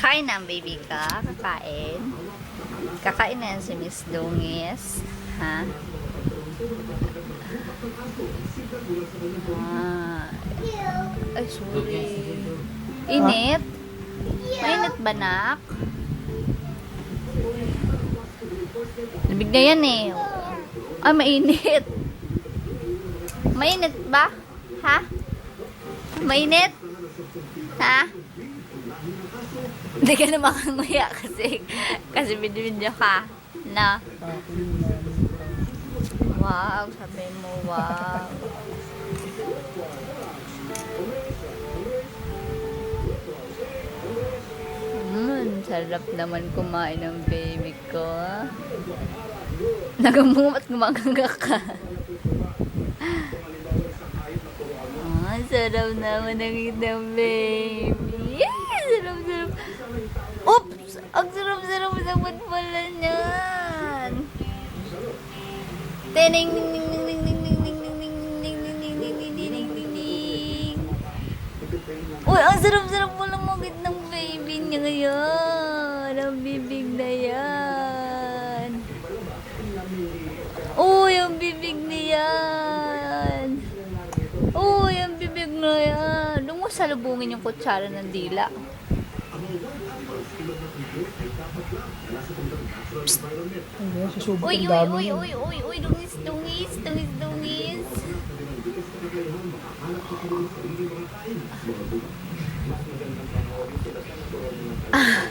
Kain na ang baby ka? Kakain? Kakain na yan si Miss Dungis. Ha? Ay, sorry. Init? Mainit ba, nak? Labig na yan eh. Ay, mainit. Mainit ba? Ha? Mainit? Ha? Hindi ka na makanguya kasi video ka. Na? Wow, sabi mo, wow. Sarap naman kumain ng baby ko. Nagamungat gumagaga ka. Sarap naman ng itang baby. Yes, sarap. Oops! Ang sarap-sarap ng matpala niyan. Teneng ning ning ning ning ning ning ning ning ning ning ning ning ning ning ning ning ning. Uy, ang sarap-sarap mo lang magit ng baby niya ngayon. Ang bibig na yan. Uy, ang bibig niyan. Uy, ang bibig na yan. Doon mo salubungin yung kutsara ng dila. Uy, dungis. Ah.